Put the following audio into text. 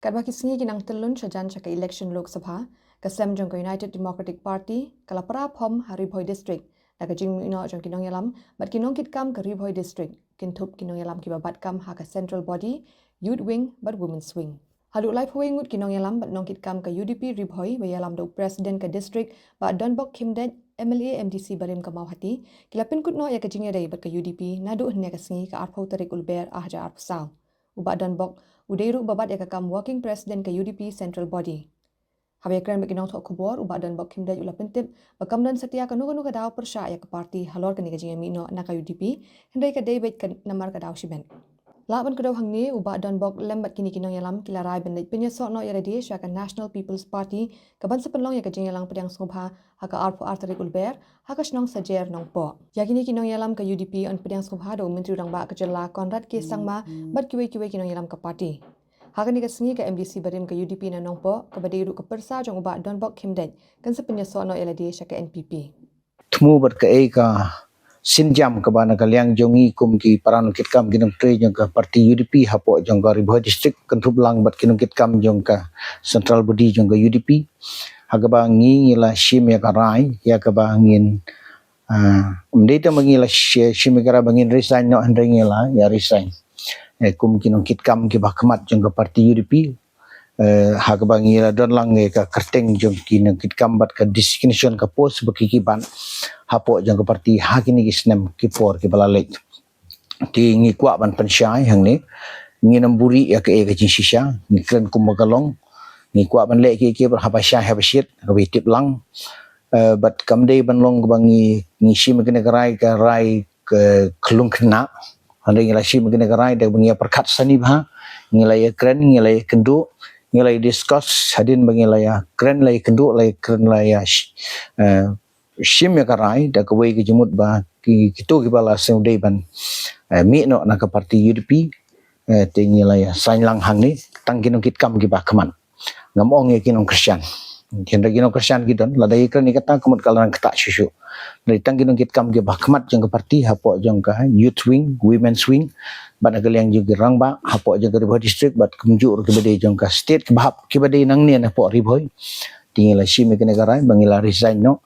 Kat baki singi kinang telun sajan chaka election Lok Sabha, kasem jong United Democratic Party, kalapara phom Haribhoi District, daga jing ino jong kinong yalam, bat kinong kit kam ka Haribhoi District, kintup kinong yalam ki babat kam ha ka Central Body, Youth Wing, bat Women's Wing. Haluk lai phoi ngut kinong yalam bat nong kit kam ka UDP Ribhoi, ba yalam do President ka District, ba Donbok Kimdet, MLA MDC barim ka mawhati, kilapin kut no ya ka jingere bat ka UDP, nadu hnya ka singi ka arpau tarik ulber ahja arpsal. Uba Donbok, Udairu babat yakakam working president ke UDP Central Body. Habis keren bagi nong tok kubor ubah dan bok kimdaj ula pentip bakam dan setia kanu ke daw persya ya ke parti halor ke nigajing mino na ka UDP hendai ke David ke namar ke daw siben. Laban ke daw hangni ubah dan bok lembat kini kinong yalam kilarai bendik penyesok no ya dia sya ke National People's Party ke ban sepenlong ya ke jing yalang pedang sungha haka arpu artarik ulber haka snong sajer nong po. Ya kini kinong yalam ke UDP on pedang sungha do menteri rang ba ke jela Konrad K Sangma bat kiwe kinong yalam ke parti. Hakan ni kesengi ke MDC barim ke UDP na nongpo ke badiru ke persa jong ubah Donbok Kimdet kan sepenyesok no ya dia sya ke NPP. Temu berkait ke sinjam ke bana kaliang jongi kum ki paran kit kam kinong tre jong ke parti UDP hapo jong ke Haribhoi District kentup lang bat kinong kit kam jong ke Central Body jong ke UDP haga bangi ngila shim ya karai ya ke bangin umdeta mangila shim ya karai bangin resign no andre ngila ya resign kum kinong kit kam ki bakmat jong ke parti UDP hak bangira don lang ka kerteng jong kinong kit kambat ka designation ka pos bekikiban hapo jong ka parti hakini gisnem kipor ki balalek ti ngi kwa ban pensyai hang ni ngi namburi ya ke jing shisha ngi kren kumagalong ngi kwa ban lek ki habasya habashit habitip lang bat kamdei ban long bangi ngi shim ke negrai ka rai ke klung kena hande ngi la shim ke negrai da bangi perkat sani ba ngi la ya kren ngi la kendu nilai discuss hadin bagi laya keren lay kenduk lay keren laya shim ya karai da kawai ke jemut ba kitu ki bala seudai ban mi no na ka parti UDP tingi laya sain lang hang ni tang kinong kit kam ki ba kaman ngamong ye kinong Christian kinda kinong Christian gidon ladai keren ni kata kumut kalan kata susu dari tang kinong kit kam ki ba kamat jong ka parti hapo jong ka Youth Wing, Women's Wing bat agaliang juga rang ba hapo jaga Haribhoi District bat kunjur ke bade jong ka state ke bahap ke bade nang ni na po Haribhoi tinggal shim ke negara bangila resign no